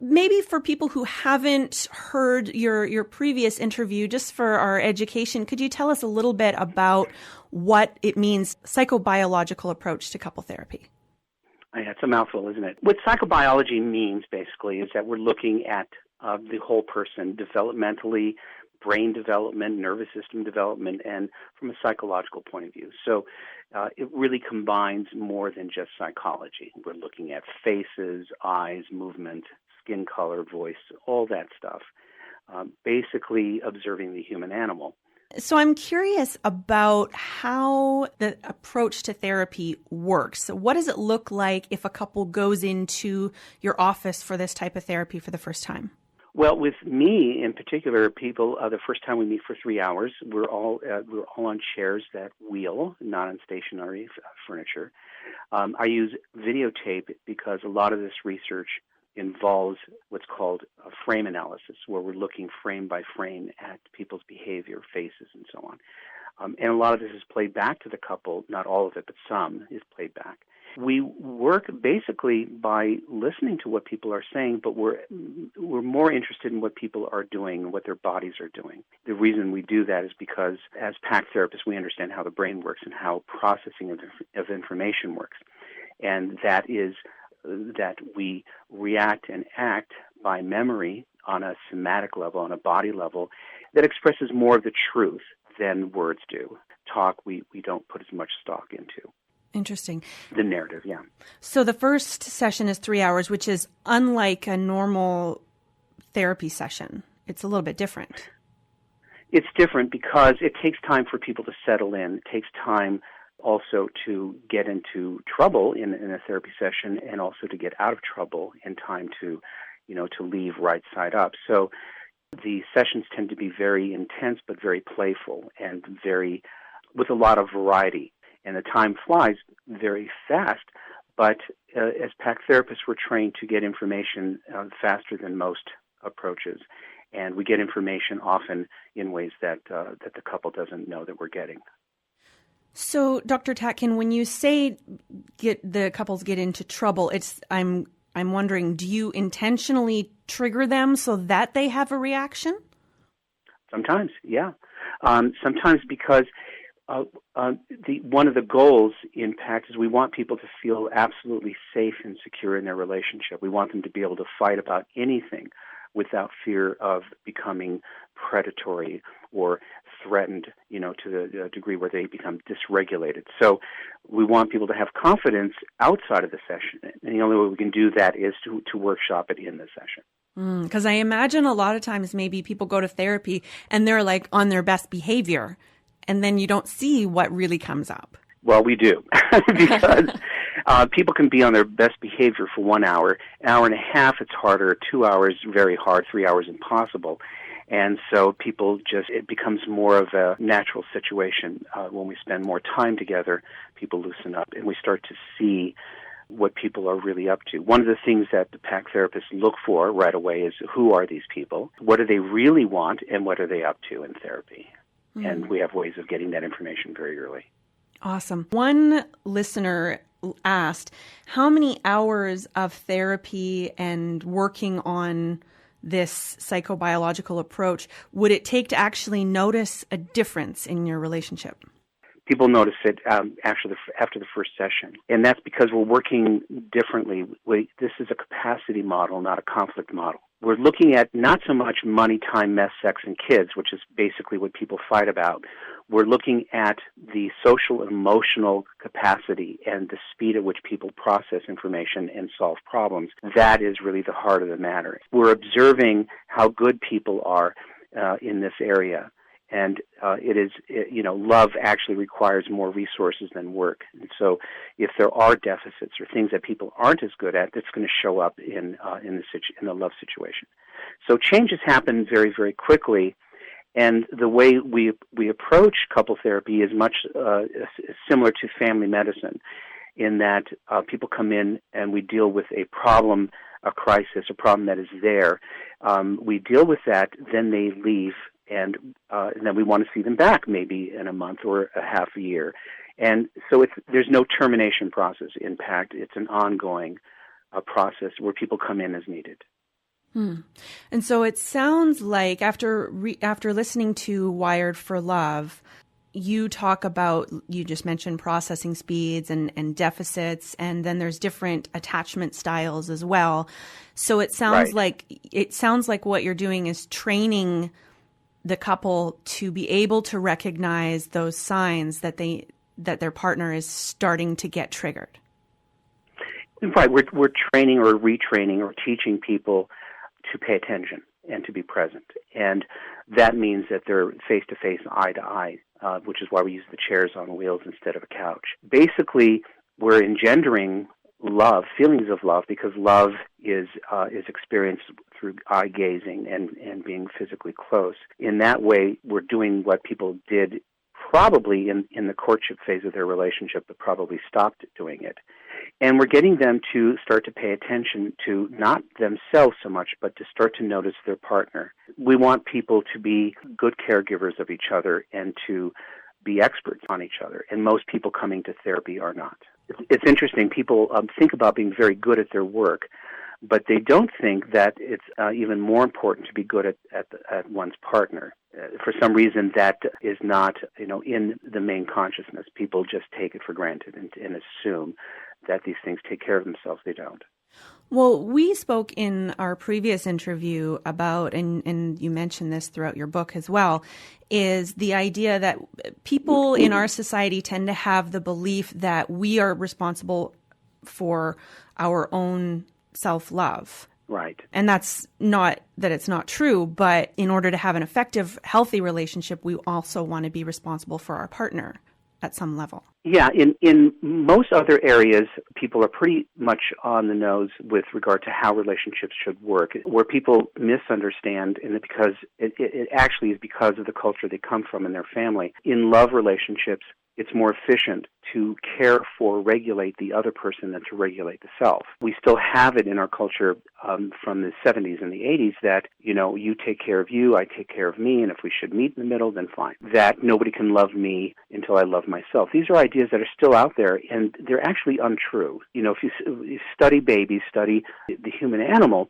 maybe for people who haven't heard your previous interview, just for our education, could you tell us a little bit about what it means, psychobiological approach to couple therapy? Yeah, it's a mouthful, isn't it? What psychobiology means, basically, is that we're looking at the whole person developmentally, brain development, nervous system development, and from a psychological point of view. So it really combines more than just psychology. We're looking at faces, eyes, movement, skin color, voice, all that stuff, basically observing the human animal. So I'm curious about how the approach to therapy works. So what does it look like if a couple goes into your office for this type of therapy for the first time? Well, with me in particular, people, the first time we meet for 3 hours, we're all on chairs that wheel, not on stationary furniture. I use videotape because a lot of this research involves what's called a frame analysis, where we're looking frame by frame at people's behavior, faces, and so on. And a lot of this is played back to the couple, not all of it, but some is played back. We work basically by listening to what people are saying, but we're more interested in what people are doing and what their bodies are doing. The reason we do that is because as PACT therapists, we understand how the brain works and how processing of information works. And that is that we react and act by memory on a somatic level, on a body level, that expresses more of the truth than words do. Talk, we don't put as much stock into. Interesting. The narrative, yeah. So the first session is 3 hours, which is unlike a normal therapy session. It's a little bit different. It's different because it takes time for people to settle in. It takes time also to get into trouble in a therapy session, and also to get out of trouble in time to leave right side up. So the sessions tend to be very intense, but very playful and with a lot of variety. And the time flies very fast, but as PACT therapists, we're trained to get information faster than most approaches. And we get information often in ways that the couple doesn't know that we're getting. So, Dr. Tatkin, when you say the couples get into trouble, I'm wondering, do you intentionally trigger them so that they have a reaction? Sometimes, yeah. Sometimes because one of the goals in PACT is we want people to feel absolutely safe and secure in their relationship. We want them to be able to fight about anything without fear of becoming predatory or threatened, to the degree where they become dysregulated. So we want people to have confidence outside of the session. And the only way we can do that is to workshop it in the session. Because I imagine a lot of times maybe people go to therapy and they're like on their best behavior, and then you don't see what really comes up. Well, we do, because people can be on their best behavior for 1 hour, an hour and a half it's harder, 2 hours very hard, 3 hours impossible. And so it becomes more of a natural situation. When we spend more time together, people loosen up, and we start to see what people are really up to. One of the things that the PACT therapists look for right away is, who are these people? What do they really want, and what are they up to in therapy? Mm-hmm. And we have ways of getting that information very early. Awesome. One listener asked, how many hours of therapy and working on this psychobiological approach would it take to actually notice a difference in your relationship? People notice it after the first session, and that's because we're working differently. This is a capacity model, not a conflict model. We're looking at not so much money, time, mess, sex, and kids, which is basically what people fight about. We're looking at the social and emotional capacity and the speed at which people process information and solve problems. That is really the heart of the matter. We're observing how good people are in this area. And love actually requires more resources than work. And so if there are deficits or things that people aren't as good at, that's going to show up in the love situation. So changes happen very, very quickly. And the way we approach couple therapy is much similar to family medicine, in that people come in and we deal with a problem, a crisis, a problem that is there. We deal with that, then they leave. And then we want to see them back maybe in a month or a half a year. And so there's no termination process in PACT. It's an ongoing process where people come in as needed. And so it sounds like after listening to Wired for Love, you talk about, you just mentioned processing speeds and deficits, and then there's different attachment styles as well. So it sounds Right. like what you're doing is training the couple to be able to recognize those signs that their partner is starting to get triggered. Right. We're training or retraining or teaching people to pay attention and to be present. And that means that they're face-to-face, eye-to-eye, which is why we use the chairs on wheels instead of a couch. Basically, we're engendering love, feelings of love, because love is experienced through eye gazing and being physically close. In that way, we're doing what people did probably in the courtship phase of their relationship, but probably stopped doing it. And we're getting them to start to pay attention to not themselves so much, but to start to notice their partner. We want people to be good caregivers of each other and to be experts on each other. And most people coming to therapy are not. It's interesting. People think about being very good at their work, but they don't think that it's even more important to be good at one's partner. For some reason, that is not, in the main consciousness. People just take it for granted and assume that these things take care of themselves. They don't. Well, we spoke in our previous interview about, and you mentioned this throughout your book as well, is the idea that people in our society tend to have the belief that we are responsible for our own self-love. Right. And that's not that it's not true, but in order to have an effective, healthy relationship, we also want to be responsible for our partner at some level. Yeah, in most other areas, people are pretty much on the nose with regard to how relationships should work. Where people misunderstand, and because it actually is because of the culture they come from and their family. In love relationships, it's more efficient to care for, regulate the other person than to regulate the self. We still have it in our culture from the 70s and the 80s that, you take care of you, I take care of me, and if we should meet in the middle, then fine. That nobody can love me until I love myself. These are ideas that are still out there, and they're actually untrue. If you study babies, study the human animal,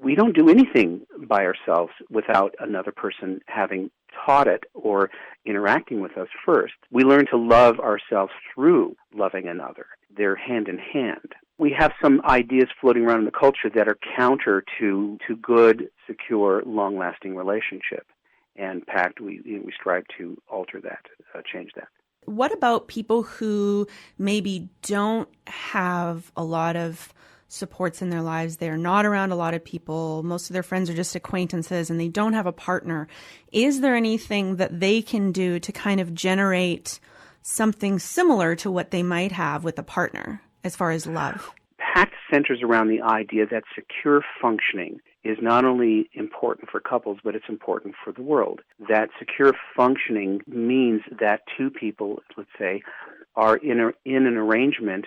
we don't do anything by ourselves without another person having taught it or interacting with us first. We learn to love ourselves through loving another. They're hand in hand. We have some ideas floating around in the culture that are counter to good, secure, long-lasting relationship. And PACT, we strive to alter that, change that. What about people who maybe don't have a lot of supports in their lives? They're not around a lot of people. Most of their friends are just acquaintances and they don't have a partner. Is there anything that they can do to kind of generate something similar to what they might have with a partner as far as love? PACT centers around the idea that secure functioning is not only important for couples, but it's important for the world. That secure functioning means that two people, let's say, are in an arrangement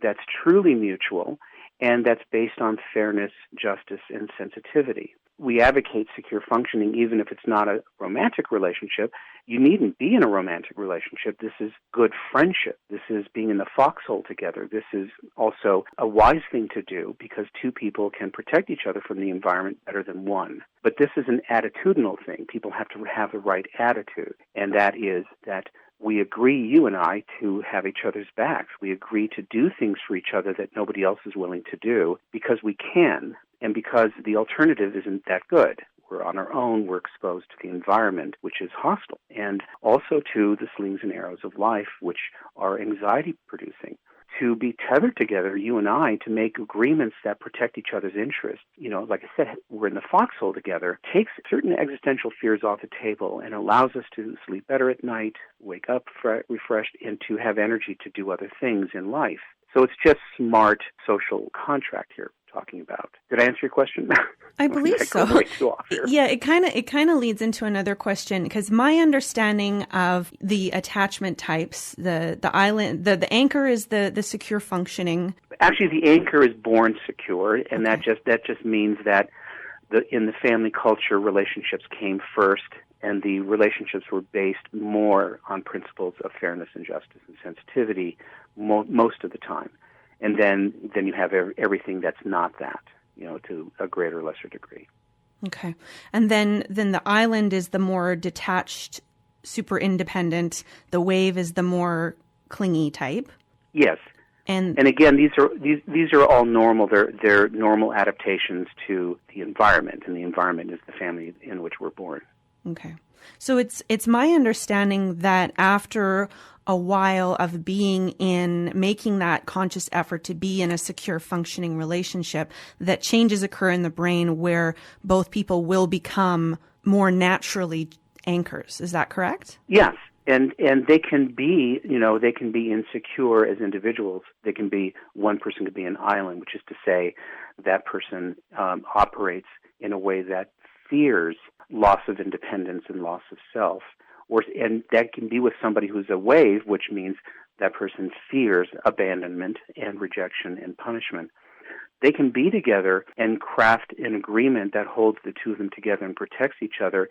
that's truly mutual and that's based on fairness, justice, and sensitivity. We advocate secure functioning even if it's not a romantic relationship. You needn't be in a romantic relationship. This is good friendship. This is being in the foxhole together. This is also a wise thing to do because two people can protect each other from the environment better than one. But this is an attitudinal thing. People have to have the right attitude, and that is that we agree, you and I, to have each other's backs. We agree to do things for each other that nobody else is willing to do because we can and because the alternative isn't that good. We're on our own. We're exposed to the environment, which is hostile, and also to the slings and arrows of life, which are anxiety-producing. To be tethered together, you and I, to make agreements that protect each other's interests. Like I said, we're in the foxhole together, takes certain existential fears off the table and allows us to sleep better at night, wake up refreshed, and to have energy to do other things in life. So it's just smart social contract here talking about. Did I answer your question? I believe so. Way too off here. Yeah, it kind of leads into another question because my understanding of the attachment types, the anchor is the secure functioning. Actually, the anchor is born secure, and that just means that in the family culture, relationships came first, and the relationships were based more on principles of fairness and justice and sensitivity most of the time. And then you have everything that's not that. to a greater or lesser degree. Okay. And then the island is the more detached, super independent. The wave is the more clingy type. Yes. And again, these are all normal. They're normal adaptations to the environment, and the environment is the family in which we're born. Okay. So it's my understanding that after a while of making that conscious effort to be in a secure, functioning relationship, that changes occur in the brain where both people will become more naturally anchors. Is that correct? Yes. And they can be, they can be insecure as individuals. One person could be an island, which is to say that person operates in a way that fears loss of independence and loss of self. And that can be with somebody who's a wave, which means that person fears abandonment and rejection and punishment. They can be together and craft an agreement that holds the two of them together and protects each other,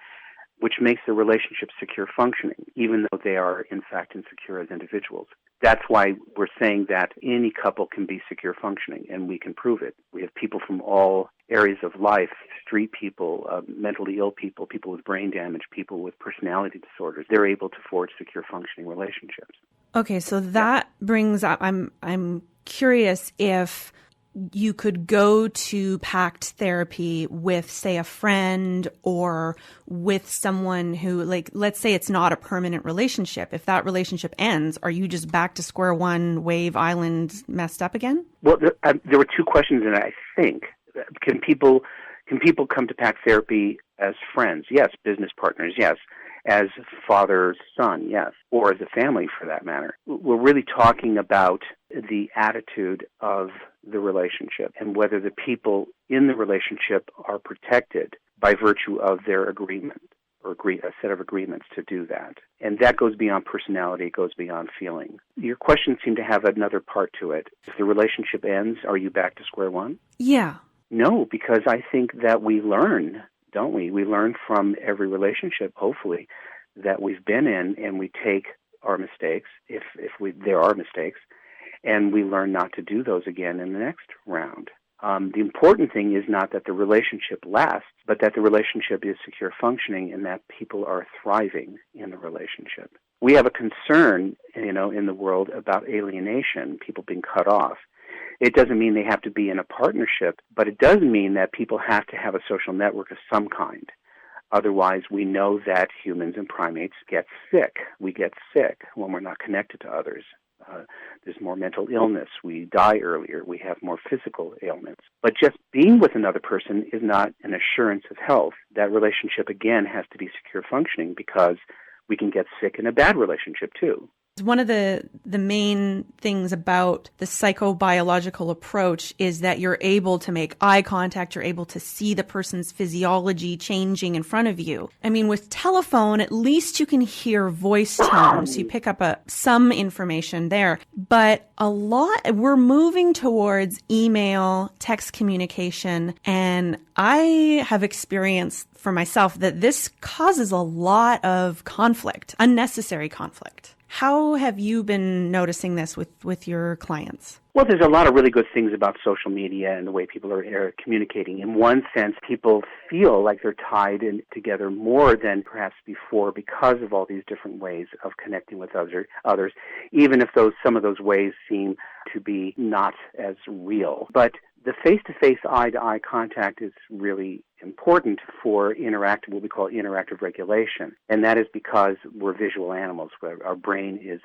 which makes the relationship secure functioning, even though they are, in fact, insecure as individuals. That's why we're saying that any couple can be secure functioning, and we can prove it. We have people from all areas of life, street people, mentally ill people, people with brain damage, people with personality disorders. They're able to forge secure functioning relationships. Okay, so that brings up, I'm curious if you could go to PACT therapy with, say, a friend or with someone who, like, let's say it's not a permanent relationship. If that relationship ends, are you just back to square one, wave, island, messed up again? Well, there were two questions in it, I think. Can people come to PACT therapy as friends? Yes. Business partners? Yes. As father, son? Yes. Or as a family, for that matter. We're really talking about the attitude of the relationship and whether the people in the relationship are protected by virtue of their agreement or a set of agreements to do that. And that goes beyond personality, it goes beyond feeling. Your question seemed to have another part to it. If the relationship ends, are you back to square one? Yeah. No, because I think that we learn, don't we? We learn from every relationship, hopefully, that we've been in, and we take our mistakes, if there are mistakes, and we learn not to do those again in the next round. The important thing is not that the relationship lasts, but that the relationship is secure functioning and that people are thriving in the relationship. We have a concern, in the world about alienation, people being cut off. It doesn't mean they have to be in a partnership, but it does mean that people have to have a social network of some kind. Otherwise, we know that humans and primates get sick. We get sick when we're not connected to others. There's more mental illness. We die earlier. We have more physical ailments. But just being with another person is not an assurance of health. That relationship, again, has to be secure functioning because we can get sick in a bad relationship, too. One of the main things about the psychobiological approach is that you're able to make eye contact, you're able to see the person's physiology changing in front of you. I mean, with telephone, at least you can hear voice tones. You pick up some information there. But we're moving towards email, text communication, and I have experienced for myself that this causes a lot of conflict, unnecessary conflict. How have you been noticing this with your clients? Well, there's a lot of really good things about social media and the way people are communicating. In one sense, people feel like they're tied in together more than perhaps before because of all these different ways of connecting with others, even if some of those ways seem to be not as real. But the face-to-face, eye-to-eye contact is really important for what we call interactive regulation. And that is because we're visual animals. Our brain is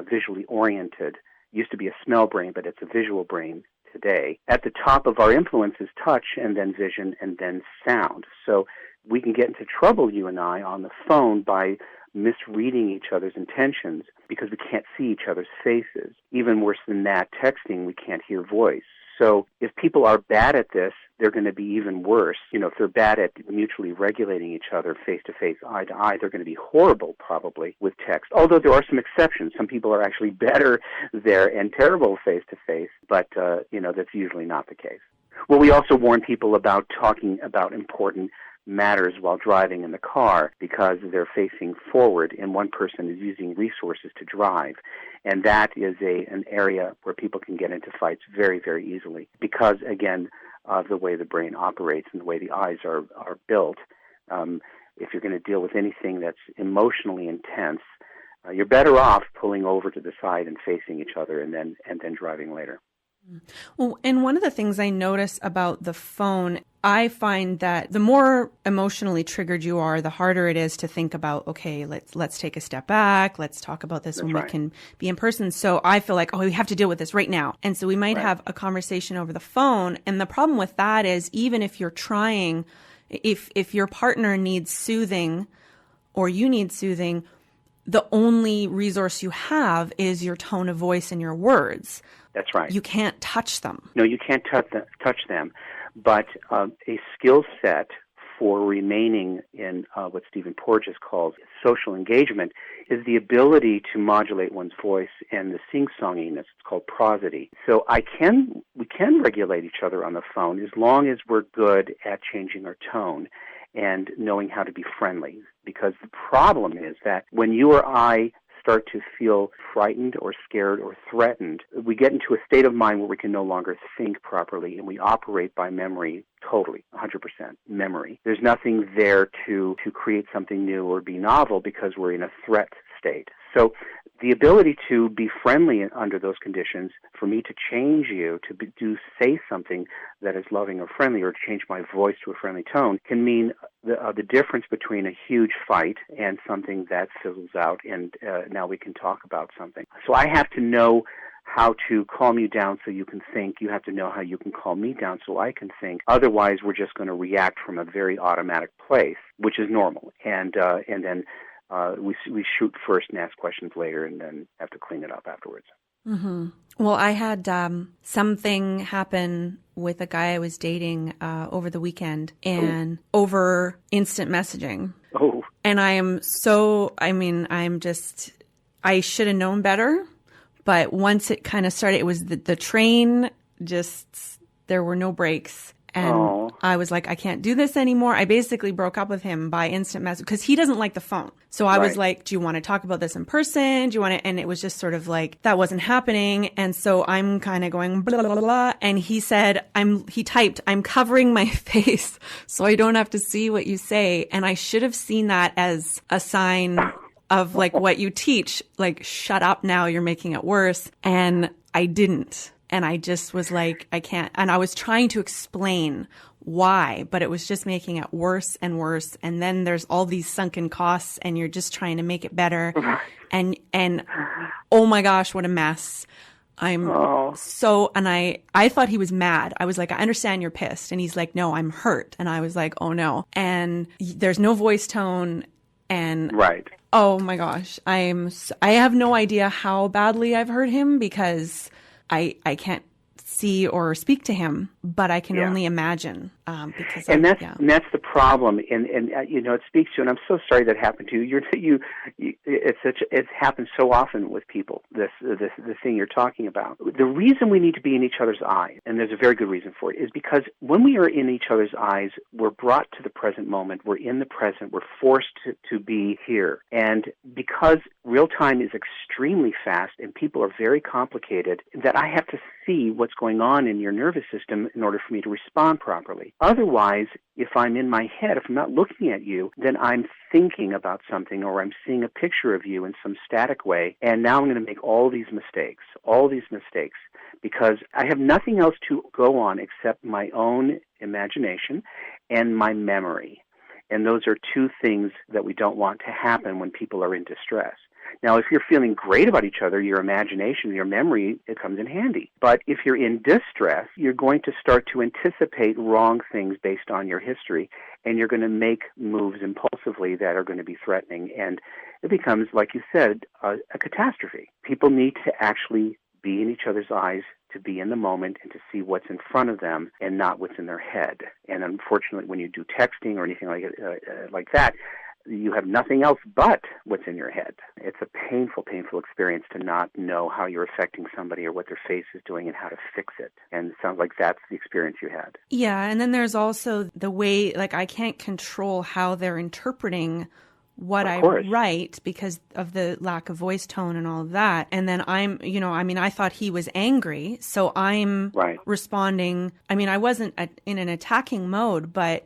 visually oriented. It used to be a smell brain, but it's a visual brain today. At the top of our influence is touch, and then vision, and then sound. So we can get into trouble, you and I, on the phone by misreading each other's intentions because we can't see each other's faces. Even worse than that, texting, we can't hear voice. So if people are bad at this, they're going to be even worse. If they're bad at mutually regulating each other face-to-face, eye-to-eye, they're going to be horrible probably with text. Although there are some exceptions. Some people are actually better there and terrible face-to-face, but, that's usually not the case. Well, we also warn people about talking about important matters while driving in the car because they're facing forward and one person is using resources to drive. And that is an area where people can get into fights very, very easily because, again, of the way the brain operates and the way the eyes are built. If you're going to deal with anything that's emotionally intense, you're better off pulling over to the side and facing each other and then driving later. Well, and one of the things I notice about the phone, I find that the more emotionally triggered you are, the harder it is to think about, okay, let's take a step back. Let's talk about this when we can be in person. So I feel like, we have to deal with this right now. And so we might have a conversation over the phone. And the problem with that is, even if you're trying, if your partner needs soothing or you need soothing, the only resource you have is your tone of voice and your words. That's right. You can't touch them. No, you can't touch them. But a skill set for remaining in what Stephen Porges calls social engagement is the ability to modulate one's voice and the sing-songiness. It's called prosody. So we can regulate each other on the phone as long as we're good at changing our tone and knowing how to be friendly. Because the problem is that when you or I start to feel frightened or scared or threatened, we get into a state of mind where we can no longer think properly, and we operate by memory totally, 100% memory. There's nothing there to create something new or be novel because we're in a threat state. So the ability to be friendly under those conditions, for me to change you, to say something that is loving or friendly, or to change my voice to a friendly tone, can mean the difference between a huge fight and something that fizzles out, and now we can talk about something. So I have to know how to calm you down so you can think. You have to know how you can calm me down so I can think. Otherwise, we're just going to react from a very automatic place, which is normal. And then we shoot first and ask questions later, and then have to clean it up afterwards. Mm-hmm. Well, I had something happen with a guy I was dating over the weekend, and over instant messaging. Oh. And I should have known better. But once it kind of started, it was the train, there were no brakes. And I was like, I can't do this anymore. I basically broke up with him by instant message because he doesn't like the phone. So I was like, do you want to talk about this in person? Do you want to? And it was just sort of like, that wasn't happening. And so I'm kind of going, blah, blah, blah, blah. And he said, he typed, I'm covering my face so I don't have to see what you say. And I should have seen that as a sign of like what you teach, like, shut up now, you're making it worse. And I didn't. And I just was like, I can't. And I was trying to explain why, but it was just making it worse and worse. And then there's all these sunken costs and you're just trying to make it better. And oh my gosh, what a mess. And I thought he was mad. I was like, I understand you're pissed. And he's like, no, I'm hurt. And I was like, oh no. And there's no voice tone. And oh my gosh, I have no idea how badly I've hurt him because I can't see or speak to him, but I can only imagine. And that's the problem. And it speaks to, and I'm so sorry that happened to you. It happens so often with people. This thing you're talking about. The reason we need to be in each other's eyes, and there's a very good reason for it, is because when we are in each other's eyes, we're brought to the present moment. We're in the present. We're forced to be here. And because real time is extremely fast and people are very complicated, that I have to see what's going on in your nervous system in order for me to respond properly. Otherwise, if I'm in my head, if I'm not looking at you, then I'm thinking about something, or I'm seeing a picture of you in some static way, and now I'm going to make all these mistakes, because I have nothing else to go on except my own imagination and my memory. And those are two things that we don't want to happen when people are in distress. Now, if you're feeling great about each other, your imagination, your memory, it comes in handy. But if you're in distress, you're going to start to anticipate wrong things based on your history, and you're going to make moves impulsively that are going to be threatening. And it becomes, like you said, a catastrophe. People need to actually be in each other's eyes, to be in the moment and to see what's in front of them and not what's in their head. And unfortunately, when you do texting or anything like that, you have nothing else but what's in your head. It's a painful, painful experience to not know how you're affecting somebody or what their face is doing and how to fix it. And it sounds like that's the experience you had. Yeah, and then there's also the way, like, I can't control how they're interpreting what I write because of the lack of voice tone and all of that. And then I thought he was angry. So I'm responding. I mean, I wasn't in an attacking mode, but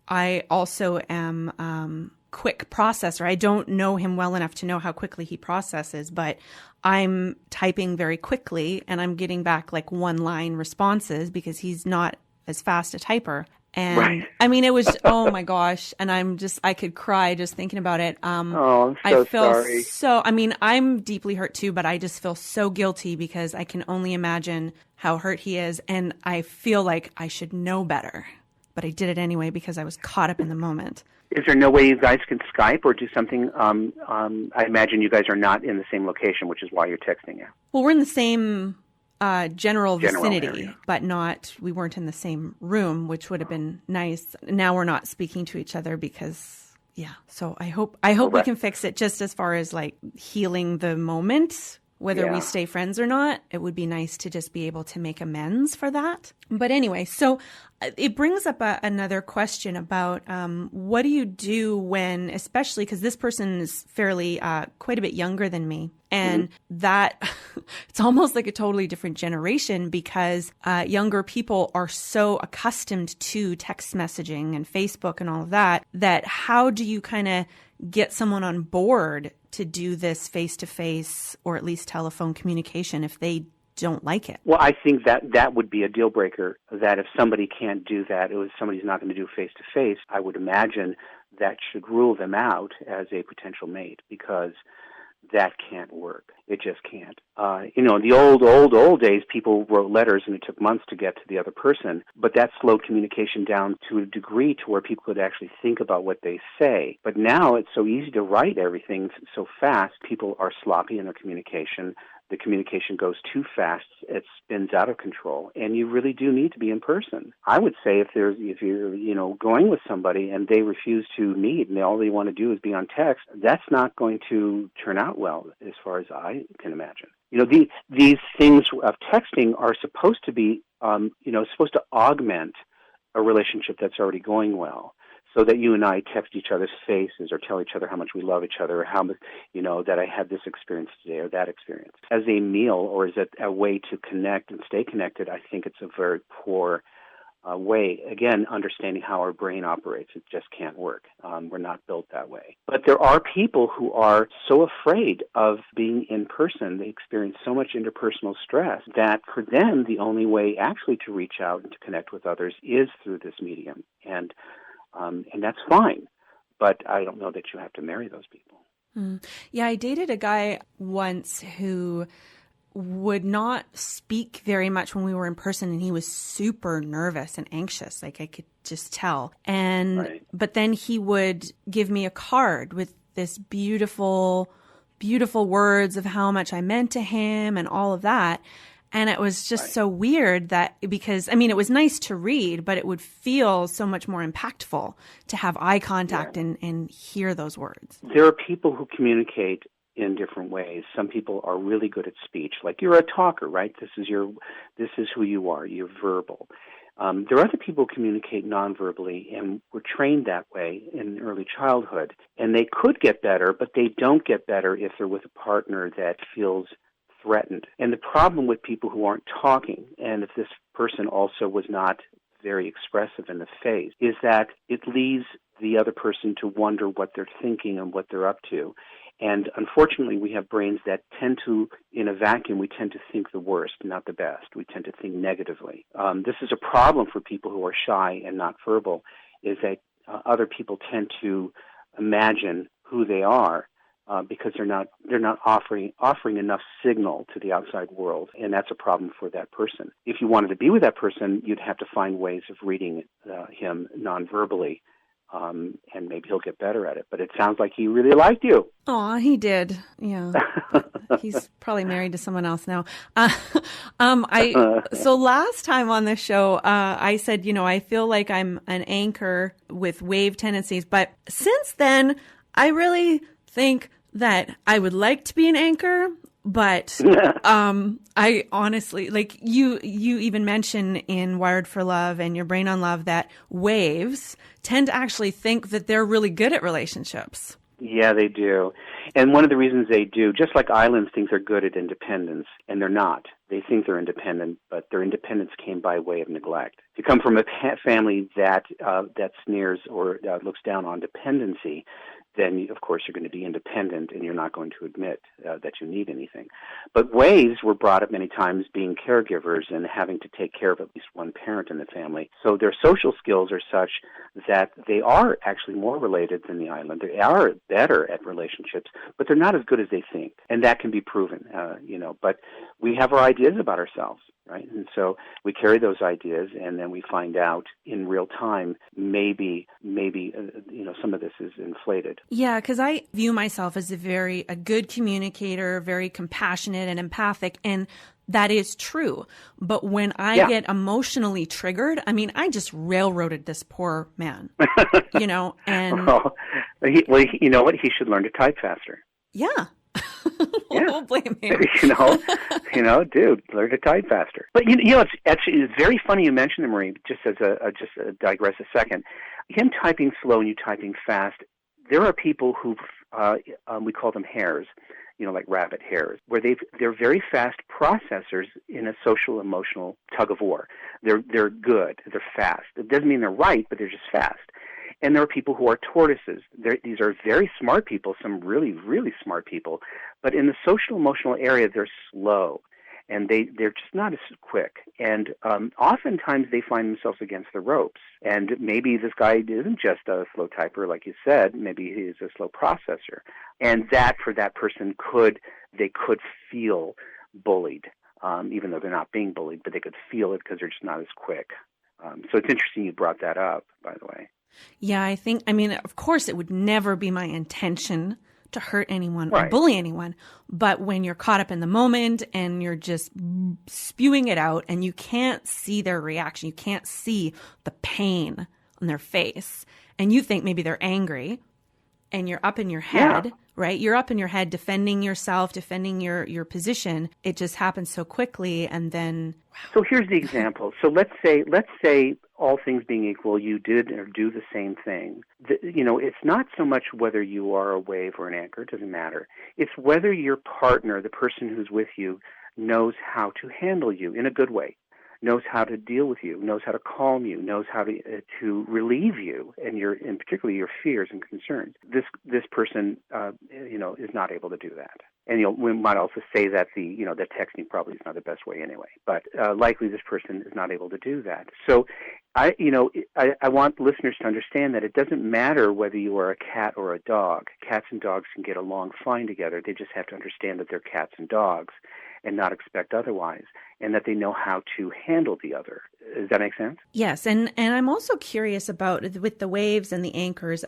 I also am quick processor. I don't know him well enough to know how quickly he processes, but I'm typing very quickly and I'm getting back like one line responses because he's not as fast a typer. And I mean, it was, oh my gosh. And I could cry just thinking about it. I'm so sorry. I mean, I'm deeply hurt too, but I just feel so guilty because I can only imagine how hurt he is. And I feel like I should know better, but I did it anyway because I was caught up in the moment. Is there no way you guys can Skype or do something? I imagine you guys are not in the same location, which is why you're texting you. Well, we're in the same general vicinity, area. But we weren't in the same room, which would have been nice. Now we're not speaking to each other because, so I hope we can fix it just as far as like healing the moment, whether we stay friends or not. It would be nice to just be able to make amends for that. But anyway, so it brings up another question about what do you do when, especially because this person is fairly quite a bit younger than me. And that it's almost like a totally different generation because younger people are so accustomed to text messaging and Facebook and all of that how do you kind of get someone on board to do this face-to-face or at least telephone communication if they don't like it? Well, I think that would be a deal breaker, that if somebody can't do that, if somebody's not going to do face-to-face, I would imagine that should rule them out as a potential mate because that can't work. It just can't. In the old days, people wrote letters and it took months to get to the other person, but that slowed communication down to a degree to where people could actually think about what they say. But now it's so easy to write everything so fast, people are sloppy in their communication. The communication goes too fast, it spins out of control, and you really do need to be in person. I would say if you're going with somebody and they refuse to meet and all they want to do is be on text, that's not going to turn out well, as far as I can imagine. These things of texting are supposed to be, supposed to augment a relationship that's already going well. So that you and I text each other's faces or tell each other how much we love each other or how much, that I had this experience today or that experience. As a meal or as a way to connect and stay connected, I think it's a very poor way. Again, understanding how our brain operates, it just can't work. We're not built that way. But there are people who are so afraid of being in person. They experience so much interpersonal stress that for them, the only way actually to reach out and to connect with others is through this medium. And that's fine, but I don't know that you have to marry those people. Yeah, I dated a guy once who would not speak very much when we were in person, and he was super nervous and anxious, like I could just tell. But then he would give me a card with this beautiful, beautiful words of how much I meant to him and all of that. And it was just so weird because it was nice to read, but it would feel so much more impactful to have eye contact and hear those words. There are people who communicate in different ways. Some people are really good at speech, like you're a talker, right? This is who you are. You're verbal. There are other people who communicate nonverbally and were trained that way in early childhood. And they could get better, but they don't get better if they're with a partner that feels threatened. And the problem with people who aren't talking, and if this person also was not very expressive in the face, is that it leaves the other person to wonder what they're thinking and what they're up to. And unfortunately, we have brains that tend to, in a vacuum, we tend to think the worst, not the best. We tend to think negatively. This is a problem for people who are shy and not verbal, is that other people tend to imagine who they are because they're not offering enough signal to the outside world, and that's a problem for that person. If you wanted to be with that person, you'd have to find ways of reading him non-verbally, and maybe he'll get better at it. But it sounds like he really liked you. Aw, he did. Yeah. He's probably married to someone else now. So last time on the show, I said, I feel like I'm an anchor with wave tendencies. But since then, I really think that I would like to be an anchor. But I honestly, like you even mention in Wired for Love and Your Brain on Love that waves tend to actually think that they're really good at relationships. Yeah, they do. And one of the reasons they do, just like islands think they're good at independence, and they're not. They think they're independent, but their independence came by way of neglect. If you come from a family that sneers or looks down on dependency, then of course you're going to be independent and you're not going to admit that you need anything. But waves were brought up many times being caregivers and having to take care of at least one parent in the family. So their social skills are such that they are actually more related than the island. They are better at relationships, but they're not as good as they think. And that can be proven, But we have our ideas about ourselves, right? And so we carry those ideas, and then we find out in real time, maybe, some of this is inflated. Yeah, because I view myself as a good communicator, very compassionate and empathic, and that is true. But when I get emotionally triggered, I just railroaded this poor man, and... Well, you know what? He should learn to type faster. Yeah. Don't blame him. Dude, learn to type faster. But it's very funny you mentioned it, Marie. Just as digress a second, him typing slow and you typing fast. There are people who we call them hares, like rabbit hares, where they're very fast processors in a social emotional tug of war. They're good. They're fast. It doesn't mean they're right, but they're just fast. And there are people who are tortoises. These are very smart people, some really, really smart people. But in the social emotional area, they're slow. And they're just not as quick. And oftentimes they find themselves against the ropes. And maybe this guy isn't just a slow typer, like you said. Maybe he's a slow processor. And that, for that person, they could feel bullied, even though they're not being bullied, but they could feel it because they're just not as quick. So it's interesting you brought that up, by the way. Yeah, of course it would never be my intention to hurt anyone right. or bully anyone. But when you're caught up in the moment and you're just spewing it out and you can't see their reaction, you can't see the pain on their face, and you think maybe they're angry, and you're up in your head, right? You're up in your head defending yourself, defending your position. It just happens so quickly, and then... Wow. So here's the example. So let's say all things being equal, you did or do the same thing. It's not so much whether you are a wave or an anchor, it doesn't matter. It's whether your partner, the person who's with you, knows how to handle you in a good way, knows how to deal with you, knows how to calm you, knows how to relieve you, and particularly your fears and concerns. This person, is not able to do that. And we might also say that that texting probably is not the best way anyway. But likely this person is not able to do that. So I want listeners to understand that it doesn't matter whether you are a cat or a dog. Cats and dogs can get along fine together. They just have to understand that they're cats and dogs and not expect otherwise, and that they know how to handle the other. Does that make sense? Yes, and I'm also curious about, with the waves and the anchors,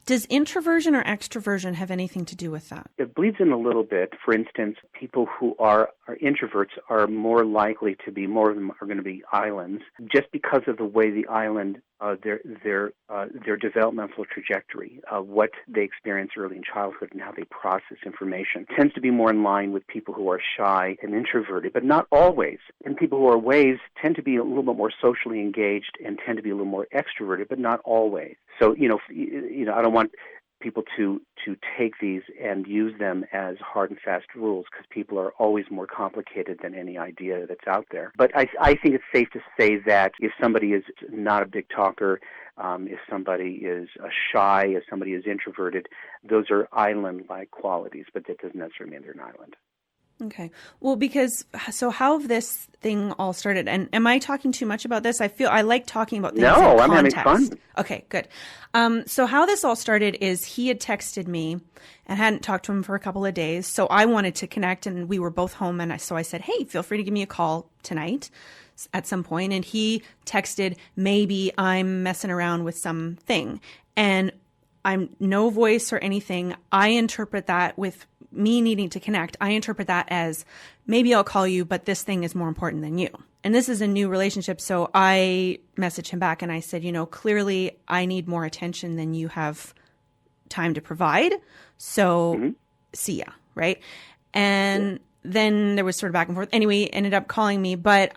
does introversion or extroversion have anything to do with that? It bleeds in a little bit. For instance, people who are introverts are more likely to be, more of them are going to be islands, just because of the way the island, their developmental trajectory, what they experience early in childhood and how they process information, tends to be more in line with people who are shy and introverted, but not always. And people who are waves tend to be a little bit more socially engaged and tend to be a little more extroverted, but not always. So, I don't want people to take these and use them as hard and fast rules, because people are always more complicated than any idea that's out there. But I think it's safe to say that if somebody is not a big talker, if somebody is shy, if somebody is introverted, those are island-like qualities, but that doesn't necessarily mean they're an island. Okay. Well, so how have this thing all started? And am I talking too much about this? I like talking about things in context. No, I'm having fun. Okay, good. So how this all started is he had texted me and hadn't talked to him for a couple of days. So I wanted to connect, and we were both home. And so I said, hey, feel free to give me a call tonight at some point. And he texted, maybe I'm messing around with something. And I'm no voice or anything. I interpret that, with me needing to connect, I interpret that as, maybe I'll call you, but this thing is more important than you. And this is a new relationship. So I messaged him back and I said, clearly I need more attention than you have time to provide. So see ya. Right. And then there was sort of back and forth. Anyway, ended up calling me. But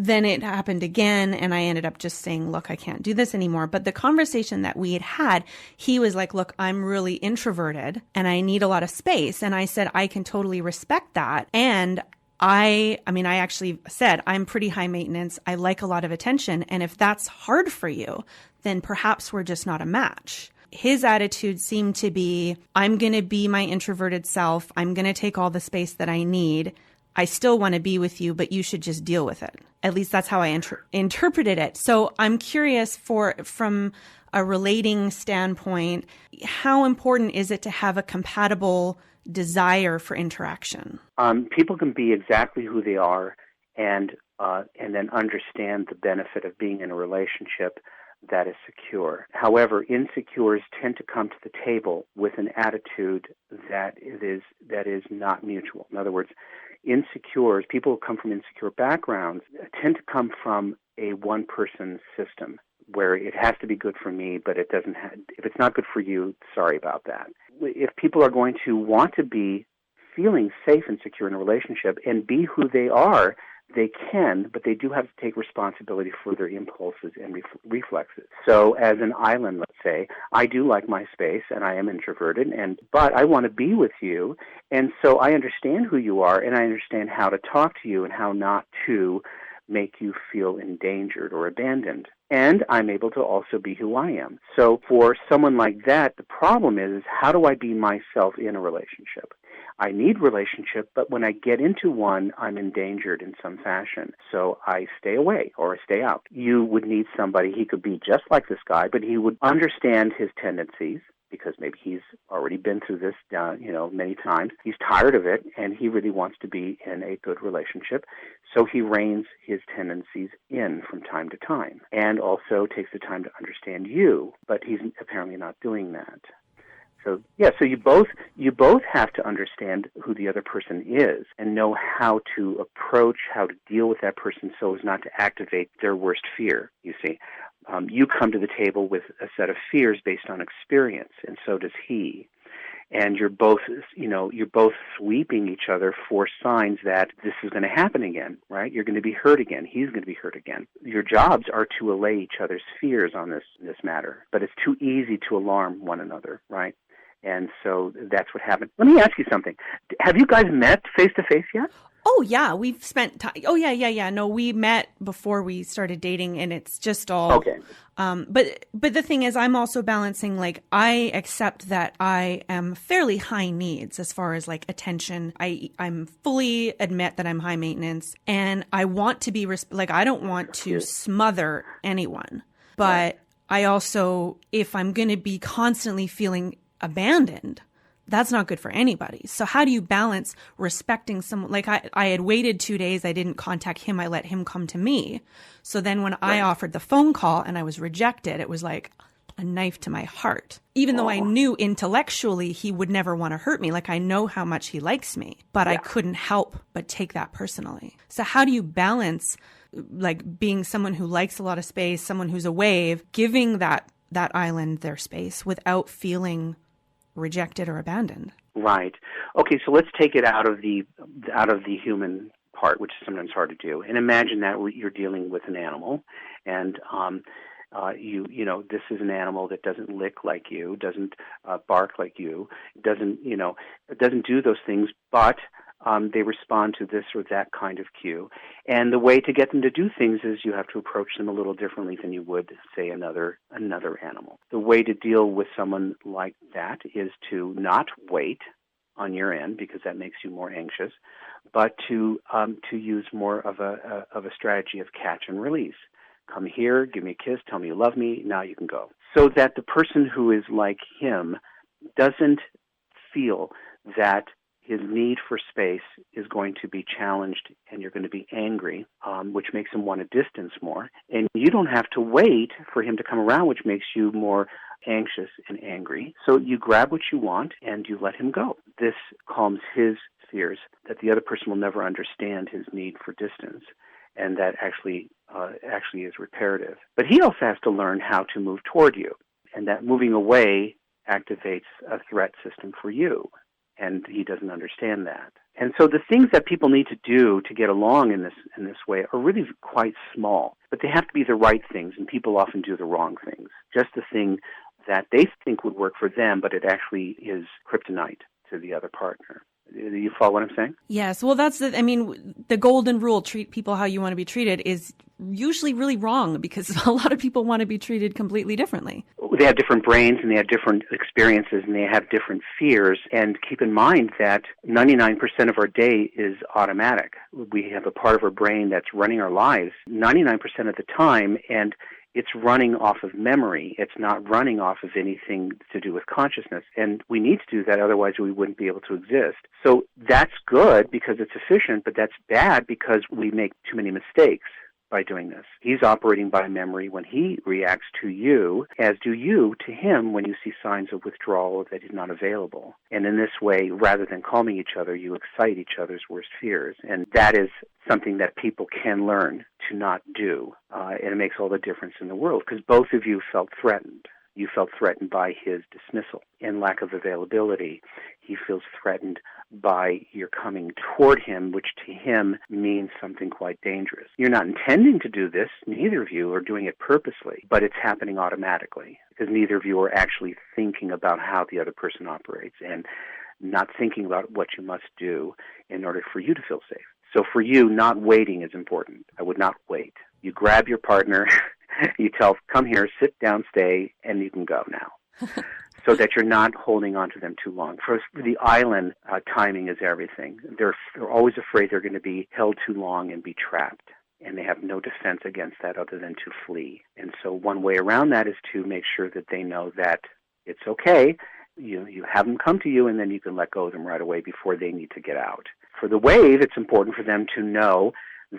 then it happened again, and I ended up just saying, look, I can't do this anymore. But the conversation that we had, he was like, look, I'm really introverted and I need a lot of space. And I said, I can totally respect that. And I actually said, I'm pretty high maintenance. I like a lot of attention. And if that's hard for you, then perhaps we're just not a match. His attitude seemed to be, I'm going to be my introverted self. I'm going to take all the space that I need. I still want to be with you, but you should just deal with it. At least that's how I interpreted it. So I'm curious from a relating standpoint, how important is it to have a compatible desire for interaction? People can be exactly who they are and then understand the benefit of being in a relationship that is secure. However, insecures tend to come to the table with an attitude that is not mutual. In other words, insecures, people who come from insecure backgrounds, tend to come from a one-person system where it has to be good for me, but it doesn't if it's not good for you, sorry about that. If people are going to want to be feeling safe and secure in a relationship and be who they are, they can, but they do have to take responsibility for their impulses and reflexes. So as an island, let's say, I do like my space and I am introverted, but I want to be with you, and so I understand who you are and I understand how to talk to you and how not to make you feel endangered or abandoned. And I'm able to also be who I am. So for someone like that, the problem is how do I be myself in a relationship? I need relationship, but when I get into one, I'm endangered in some fashion. So I stay away or I stay out. You would need somebody, he could be just like this guy, but he would understand his tendencies because maybe he's already been through this, many times. He's tired of it and he really wants to be in a good relationship. So he reins his tendencies in from time to time and also takes the time to understand you, but he's apparently not doing that. So you both have to understand who the other person is and know how to approach, how to deal with that person so as not to activate their worst fear, you see. You come to the table with a set of fears based on experience, and so does he. And you're both sweeping each other for signs that this is going to happen again, right? You're going to be hurt again. He's going to be hurt again. Your jobs are to allay each other's fears on this matter, but it's too easy to alarm one another, right? And so that's what happened. Let me ask you something. Have you guys met face-to-face yet? Oh, yeah. We've spent time. Oh, yeah. No, we met before we started dating, and it's just all. Okay. But the thing is, I'm also balancing, like, I accept that I am fairly high needs as far as, like, attention. I'm fully admit that I'm high maintenance, and I want to be, I don't want to smother anyone. But I also, if I'm going to be constantly feeling abandoned, that's not good for anybody. So how do you balance respecting someone? Like I had waited 2 days. I didn't contact him. I let him come to me. So then when I offered the phone call and I was rejected, it was like a knife to my heart. Even though I knew intellectually he would never want to hurt me. Like I know how much he likes me, but I couldn't help but take that personally. So how do you balance like being someone who likes a lot of space, someone who's a wave, giving that island their space without feeling rejected or abandoned? Right. Okay, so let's take it out of the human part, which is sometimes hard to do, and imagine that you're dealing with an animal, and this is an animal that doesn't lick like you, doesn't bark like you, doesn't do those things, but they respond to this or that kind of cue. And the way to get them to do things is you have to approach them a little differently than you would, say, another animal. The way to deal with someone like that is to not wait on your end because that makes you more anxious, but to use more of a strategy of catch and release. Come here, give me a kiss, tell me you love me, now you can go. So that the person who is like him doesn't feel that his need for space is going to be challenged and you're going to be angry, which makes him want to distance more. And you don't have to wait for him to come around, which makes you more anxious and angry. So you grab what you want and you let him go. This calms his fears that the other person will never understand his need for distance, and that actually is reparative. But he also has to learn how to move toward you, and that moving away activates a threat system for you. And he doesn't understand that. And so the things that people need to do to get along in this way are really quite small, but they have to be the right things, and people often do the wrong things. Just the thing that they think would work for them, but it actually is kryptonite to the other partner. Do you follow what I'm saying? Yes. Well, the golden rule, treat people how you want to be treated, is usually really wrong because a lot of people want to be treated completely differently. They have different brains and they have different experiences and they have different fears. And keep in mind that 99% of our day is automatic. We have a part of our brain that's running our lives 99% of the time, and it's running off of memory. It's not running off of anything to do with consciousness. And we need to do that, otherwise we wouldn't be able to exist. So that's good because it's efficient, but that's bad because we make too many mistakes by doing this. He's operating by memory when he reacts to you, as do you to him when you see signs of withdrawal or that he's not available. And in this way, rather than calming each other, you excite each other's worst fears. And that is something that people can learn to not do. And it makes all the difference in the world because both of you felt threatened. You felt threatened by his dismissal and lack of availability. He feels threatened by your coming toward him, which to him means something quite dangerous. You're not intending to do this. Neither of you are doing it purposely, but it's happening automatically because neither of you are actually thinking about how the other person operates and not thinking about what you must do in order for you to feel safe. So for you, not waiting is important. I would not wait. You grab your partner, you tell, come here, sit down, stay, and you can go now. So that you're not holding on to them too long. For the island, timing is everything. They're always afraid they're going to be held too long and be trapped. And they have no defense against that other than to flee. And so one way around that is to make sure that they know that it's okay. You have them come to you, and then you can let go of them right away before they need to get out. For the wave, it's important for them to know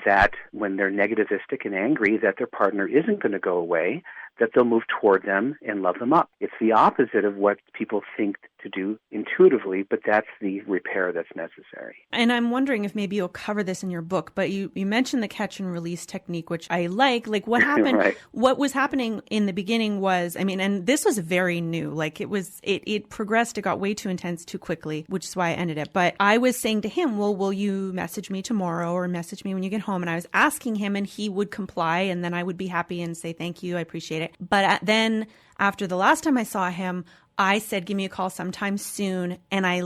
that when they're negativistic and angry, that their partner isn't going to go away, that they'll move toward them and love them up. It's the opposite of what people think to do intuitively, but that's the repair that's necessary. And I'm wondering if maybe you'll cover this in your book, but you mentioned the catch and release technique, which I like. Like what happened, Right. What was happening in the beginning was, and this was very new. Like it progressed, it got way too intense too quickly, which is why I ended it. But I was saying to him, well, will you message me tomorrow or message me when you get home? And I was asking him and he would comply, and then I would be happy and say, thank you, I appreciate it. But then after the last time I saw him, I said, give me a call sometime soon. And I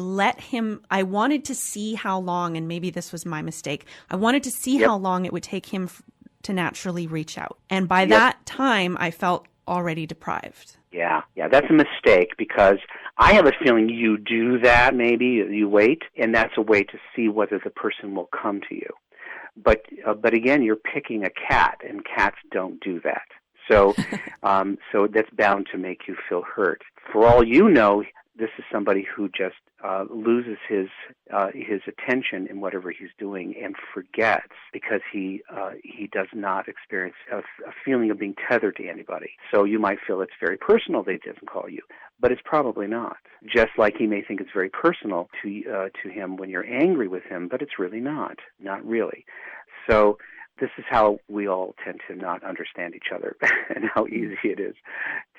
wanted to see how long, and maybe this was my mistake. I wanted to see how long it would take him to naturally reach out. And by that time, I felt already deprived. Yeah, that's a mistake because I have a feeling you do that, maybe you wait, and that's a way to see whether the person will come to you. But again, you're picking a cat, and cats don't do that. So that's bound to make you feel hurt. For all you know, this is somebody who just loses his attention in whatever he's doing and forgets because he does not experience a feeling of being tethered to anybody. So you might feel it's very personal they didn't call you, but it's probably not. Just like he may think it's very personal to him when you're angry with him, but it's really not really. So this is how we all tend to not understand each other and how easy it is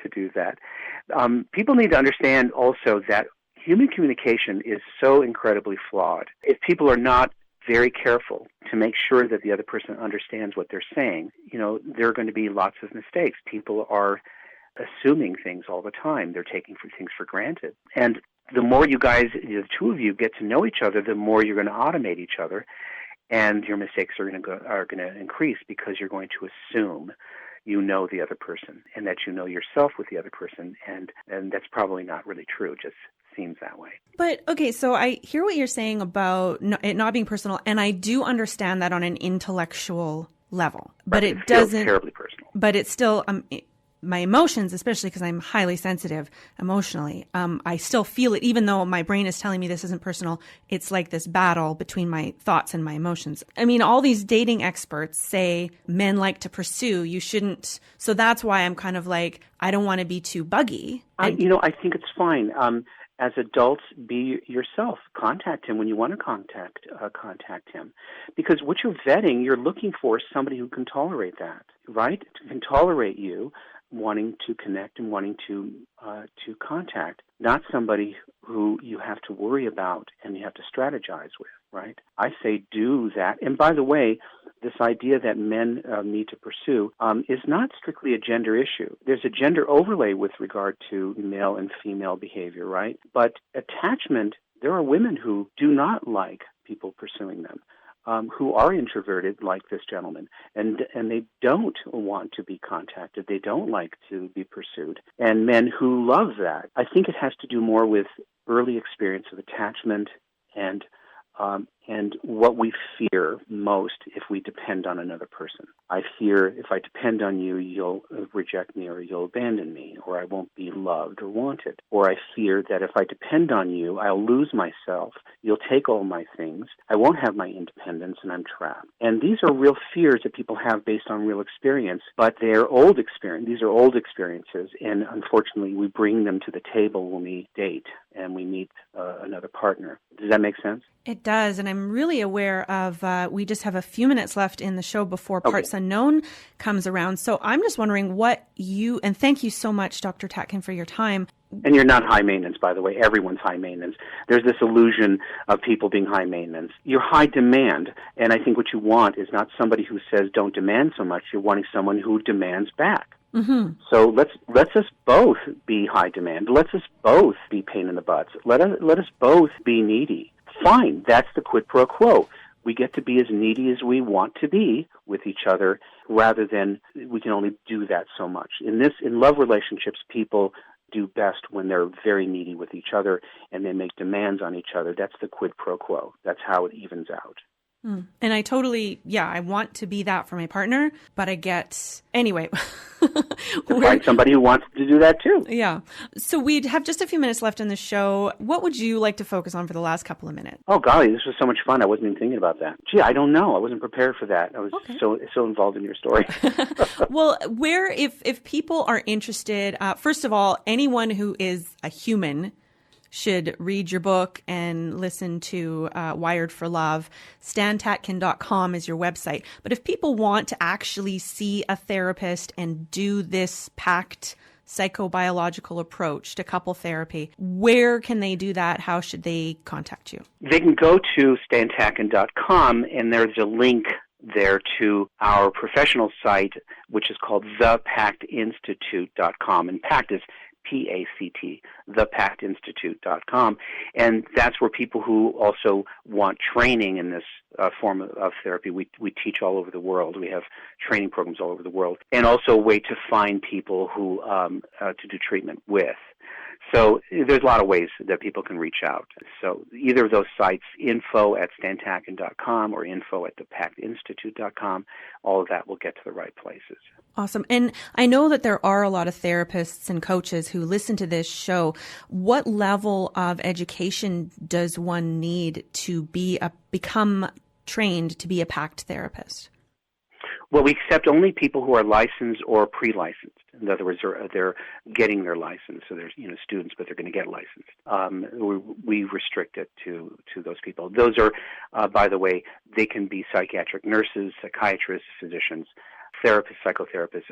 to do that. People need to understand also that human communication is so incredibly flawed. If people are not very careful to make sure that the other person understands what they're saying, there are going to be lots of mistakes. People are assuming things all the time. They're taking things for granted. And the more you guys, the two of you, get to know each other, the more you're going to automate each other. And your mistakes are going to increase because you're going to assume you know the other person and that you know yourself with the other person, and that's probably not really true. It just seems that way. But okay, so I hear what you're saying about it not being personal, and I do understand that on an intellectual level. But it doesn't terribly personal. But it's still my emotions, especially because I'm highly sensitive emotionally, I still feel it, even though my brain is telling me this isn't personal. It's like this battle between my thoughts and my emotions. All these dating experts say men like to pursue, you shouldn't. So that's why I'm kind of like, I don't want to be too buggy. I think it's fine. As adults, be yourself. Contact him when you want to contact him. Because what you're vetting, you're looking for somebody who can tolerate that, right? Can tolerate you wanting to connect and wanting to contact, not somebody who you have to worry about and you have to strategize with, right? I say do that. And by the way, this idea that men need to pursue is not strictly a gender issue. There's a gender overlay with regard to male and female behavior, right? But attachment, there are women who do not like people pursuing them, who are introverted like this gentleman, and they don't want to be contacted. They don't like to be pursued. And men who love that. I think it has to do more with early experience of attachment and what we fear most if we depend on another person. I fear if I depend on you, you'll reject me or you'll abandon me, or I won't be loved or wanted. Or I fear that if I depend on you, I'll lose myself, you'll take all my things, I won't have my independence, and I'm trapped. And these are real fears that people have based on real experience, but they're old experience. These are old experiences, and unfortunately we bring them to the table when we date and we meet another partner. Does that make sense? It does, and I'm really aware of, we just have a few minutes left in the show before Parts Unknown comes around. So I'm just wondering and thank you so much, Dr. Tatkin, for your time. And you're not high maintenance, by the way. Everyone's high maintenance. There's this illusion of people being high maintenance. You're high demand, and I think what you want is not somebody who says don't demand so much. You're wanting someone who demands back. Mm-hmm. So let's us both be high demand. Let's us both be pain in the butts. Let us both be needy. Fine, that's the quid pro quo. We get to be as needy as we want to be with each other, rather than we can only do that so much. In love relationships, people do best when they're very needy with each other and they make demands on each other. That's the quid pro quo. That's how it evens out. And I totally, I want to be that for my partner, but anyway. To find somebody who wants to do that too. Yeah. So we'd have just a few minutes left in the show. What would you like to focus on for the last couple of minutes? Oh, golly, this was so much fun. I wasn't even thinking about that. Gee, I don't know. I wasn't prepared for that. I was so involved in your story. Well, if people are interested, first of all, anyone who is a human should read your book and listen to Wired for Love. StanTatkin.com is your website. But if people want to actually see a therapist and do this PACT psychobiological approach to couple therapy, where can they do that? How should they contact you? They can go to StanTatkin.com, and there's a link there to our professional site, which is called thepactinstitute.com. And PACT is PACT, thepactinstitute.com. And that's where people who also want training in this form of therapy, we teach all over the world. We have training programs all over the world. And also a way to find people who to do treatment with. So there's a lot of ways that people can reach out. So either of those sites, info@stantatkin.com or info@thepactinstitute.com, all of that will get to the right places. Awesome. And I know that there are a lot of therapists and coaches who listen to this show. What level of education does one need to become trained to be a PACT therapist? Well, we accept only people who are licensed or pre-licensed. In other words, they're getting their license. So there's students, but they're going to get licensed. We restrict it to those people. Those are, by the way, they can be psychiatric nurses, psychiatrists, physicians, therapists, psychotherapists,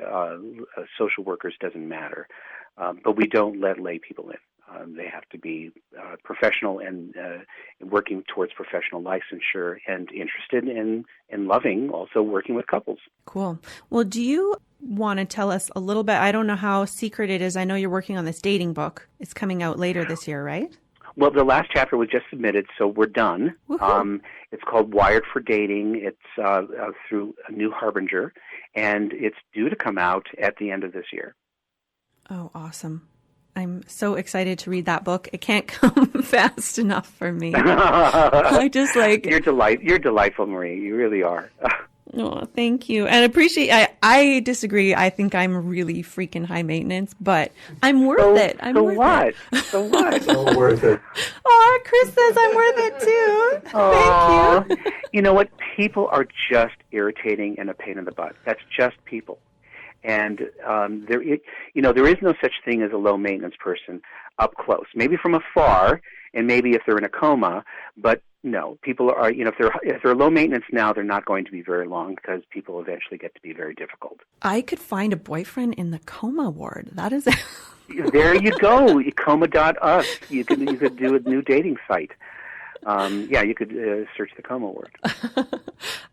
social workers. Doesn't matter. But we don't let lay people in. They have to be professional and working towards professional licensure and interested in loving, also working with couples. Cool. Well, do you want to tell us a little bit? I don't know how secret it is. I know you're working on this dating book. It's coming out later this year, right? Well, the last chapter was just submitted, so we're done. It's called Wired for Dating. It's through a New Harbinger, and it's due to come out at the end of this year. Oh, awesome. I'm so excited to read that book. It can't come fast enough for me. I just You're delightful, Marie. You really are. Oh, thank you. And I disagree. I think I'm really freaking high maintenance, but I'm worth it. So what? So worth it. Oh, Chris says I'm worth it too. Thank you. You know what? People are just irritating and a pain in the butt. That's just people. And there is no such thing as a low-maintenance person up close. Maybe from afar, and maybe if they're in a coma, but no, people are, if they're low maintenance now, they're not going to be very long because people eventually get to be very difficult. I could find a boyfriend in the coma ward. That is There you go, coma.us. You could do a new dating site. You could search the coma word.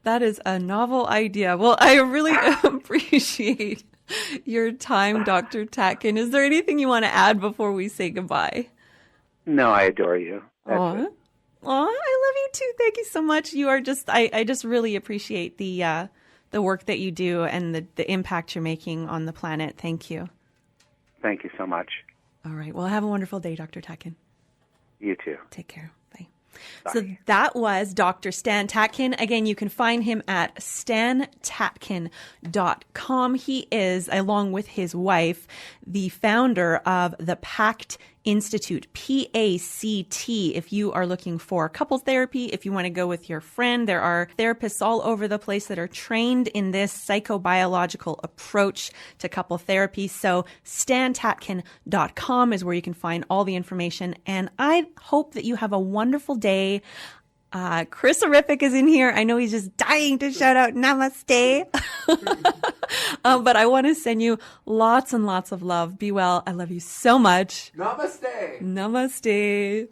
That is a novel idea. Well, I really appreciate your time, Dr. Tatkin. Is there anything you want to add before we say goodbye? No, I adore you. Aw, I love you too. Thank you so much. You are just, I just really appreciate the work that you do and the impact you're making on the planet. Thank you. Thank you so much. All right. Well, have a wonderful day, Dr. Tatkin. You too. Take care. Bye. Bye. So that was Dr. Stan Tatkin. Again, you can find him at stantatkin.com. He is, along with his wife, the founder of the PACT Institute, PACT. If you are looking for couples therapy, if you want to go with your friend, there are therapists all over the place that are trained in this psychobiological approach to couple therapy. So stantatkin.com is where you can find all the information. And I hope that you have a wonderful day. Chris Horrific is in here. I know he's just dying to shout out namaste. But I want to send you lots and lots of love. Be well. I love you so much. Namaste. Namaste.